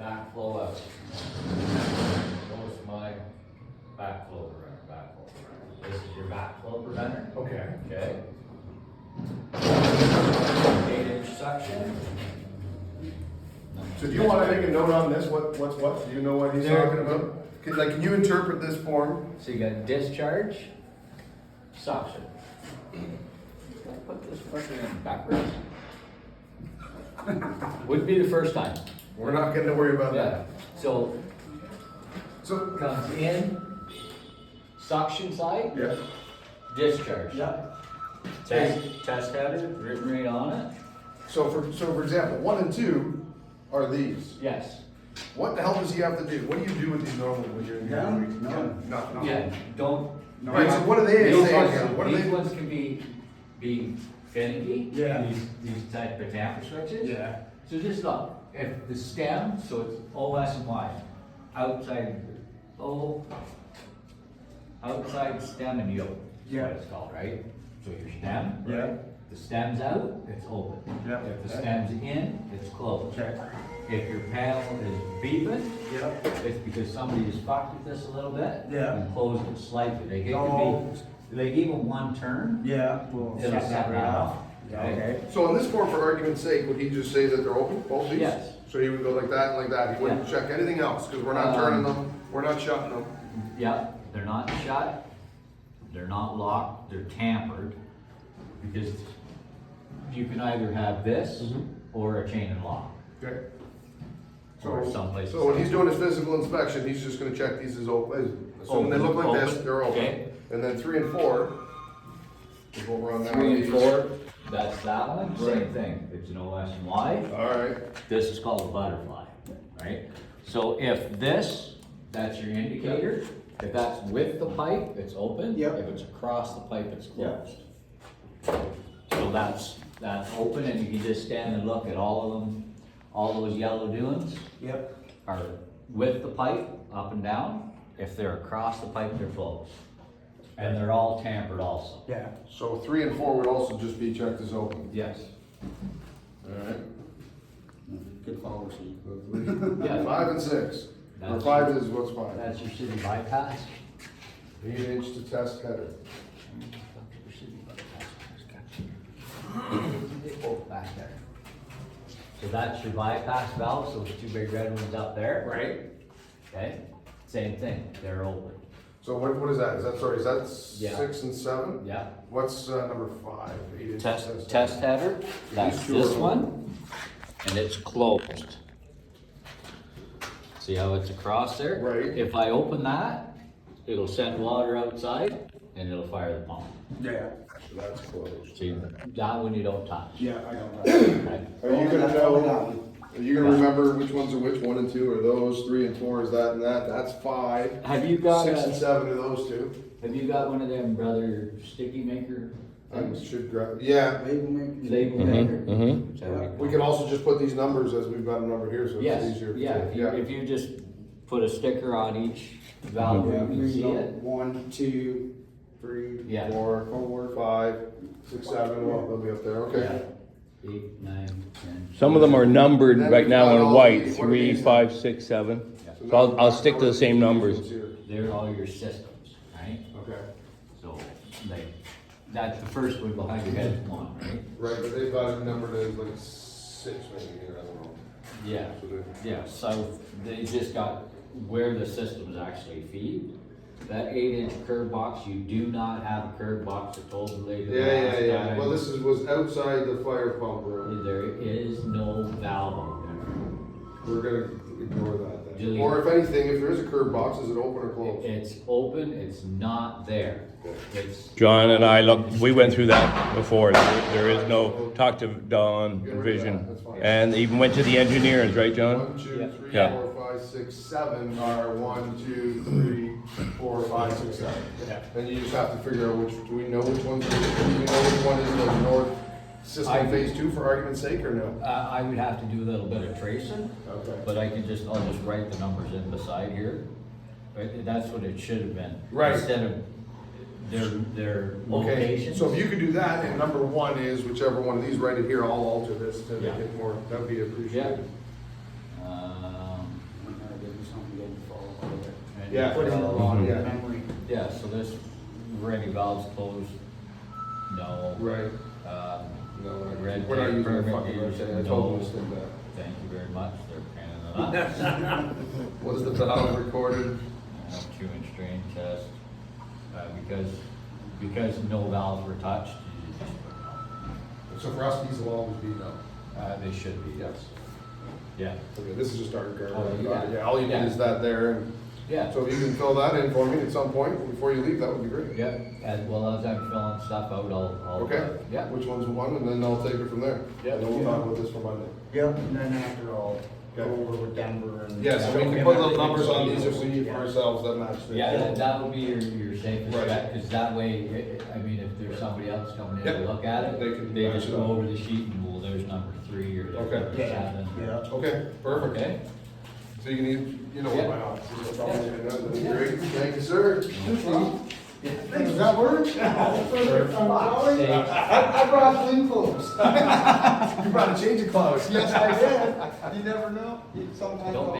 backflow out. Notice my backflow preventer, This is your backflow preventer. Okay. Okay. 8-inch suction. So do you want to make a note on this? What's what? Do you know what he's talking about? Can you interpret this form? So you got discharge, suction. Put this fucking in backwards. Would be the first time. We're not going to worry about Yeah. that. So So, comes in, suction side, yeah. discharge. Yeah. Test header, written right on it. So for example, 1 and 2 are these. Yes. What the hell does he have to do? What do you do with these normally when you're in here? None. No. Yeah. Don't. Right. So what are they These saying ones, here? What are these they? ones can be finicky. Yeah. These type of tamper switches. Yeah. So just look, if the stem, so it's OS and Y, outside outside stem and yoke. That's Yeah. what it's called, right? So your stem. Yeah. The stem's out, it's open. Yeah. If the stem's in, it's closed. Okay. If your panel is beeping, Yeah. it's because somebody has fucked with this a little bit. Yeah. And closed it slightly. They give No. they give them one turn, Yeah. We'll it'll shut set that right right off. off. Okay. So in this form, for argument's sake, would he just say that they're open, both these? Yes. So he would go like that and like that. He wouldn't Yeah. check anything else because we're not turning them. We're not shutting them. Yeah, they're not shut, they're not locked, they're tampered, because you can either have this or a chain and lock. Okay. Or someplace. So when he's doing his physical inspection, he's just going to check these as open. Assuming they look like this, Open, they're open. okay. And then 3 and 4 is what we're on now. 3 and 4, that's that one, same Right. thing, it's an OS and Y. All right. This is called a butterfly, right? So if this, that's your indicator, if that's with the pipe, it's open. Yep. If it's across the pipe, it's closed. So that's open, and you can just stand and look at all of them, all those yellow doings Yep. are with the pipe, up and down. If they're across the pipe, they're closed. And they're all tampered also. Yeah. So 3 and 4 would also just be checked as open. Yes. All right. Good follow sheet. Yeah. 5 and 6. Or That's- 5 is what's 5. That's your city bypass. 8-inch to test header. Oh, back there. So that's your bypass valve, so those 2 big red ones up there. Right. Okay, same thing, they're open. So what is that? Is that Yeah. 6 and 7? Yeah. What's number 5? 8-inch Test header, that's These two this are one, and it's closed. See how it's across there? Right. If I open that, it'll send water outside, and it'll fire the pump. Yeah. So that's closed. See, that one you don't touch. Yeah, I don't know. Okay? Are you gonna That know? one. Are you gonna remember which ones are which? 1 and 2 are those? 3 and 4 is that and that? That's 5. Have you got 6 and 7 are those 2. have you got one of them brother sticky maker I things? should grab. Yeah. Label maker. Label maker? Is that what you We call can also just put these numbers as we've got them numbered here, so it? it's Yes, easier. yeah, if you just put a sticker on each valve where Yeah, you can see it. 1, 2, 3, Yeah. 4, 5, 6, 7. Well, they'll be up there. Okay. 8, 9, 10. Some of them are numbered Then right we've now got in all white, these. What are 3, these? 5, 6, 7. So So I'll now- stick to the same numbers. Here. They're all your systems, right? Okay. So, that's the first one behind your head is 1, right? Right, but they've got it numbered as like 6 maybe here, I don't know. Yeah, So they- yeah, so they just got where the systems actually feed. That 8-inch curb box, you do not have a curb box supposedly. the last Yeah. time. Well, this was outside the fire pump room. There is no valve out there. We're gonna ignore that then. Delete. Or if anything, if there is a curb box, is it open or closed? It's open, it's not there. It's, John and I looked, we went through that before. There is no, talk to Don Get rid of Vision. that, that's fine. And even went to the engineers, right, John? 1, 2, 3, Yeah. 4, 5, 6, 7 are 1, 2, 3, 4, 5, 6, 7. Yeah. Then you just have to figure out which, do we know which ones, do we know which one is the north system I- phase 2 for argument's sake or no? I would have to do a little bit of tracing, Okay. but I'll just write the numbers in beside here. Right, that's what it should have been. Right. Instead of their Okay, locations. so if you could do that, and number 1 is whichever one of these right in here, I'll alter this to make Yeah. it more, that'd be appreciated. Um, and Yeah. Put in the valve. wrong Yeah. memory. Yeah, so this, were any valves closed? No. Right. No, Red we're not tape using a permit fucking red used, tape. I no. told them to that. Thank you very much, they're a pain in the nuts. Was the valve recorded? 2-inch drain test, because no valves were touched, you just put no. So for us, these will always be no. They should be, Yes. yeah, Okay, this is just our guard. Oh, yeah. All you need Yeah. is that there, and yeah. so if you can fill that in for me at some point before you leave, that would be great. Yeah, as well as I'm filling stuff out, I'll. Okay? Yeah. Which one's one, and then I'll take it from there. Yeah. And then we'll talk about this for Monday. Yep, and then after I'll go Okay. over with Denver and. Yeah, so we can put little numbers on these if we need for ourselves that match this. Yeah, that would be your safest Right. bet, because that way, I mean, if there's somebody else coming in Yep. to look at it, They can they match just it go up. over the sheet and, well, there's number 3 or there's Okay. number Yeah, 7. yeah. Okay, perfect. Okay? So you can, you know Yeah. what my office is, no problem. Great, thank you, sir. Does that work? Stay- I brought clean clothes. You brought a change of clothes. Yes, I did. You never know. Sometimes. Don't I'll-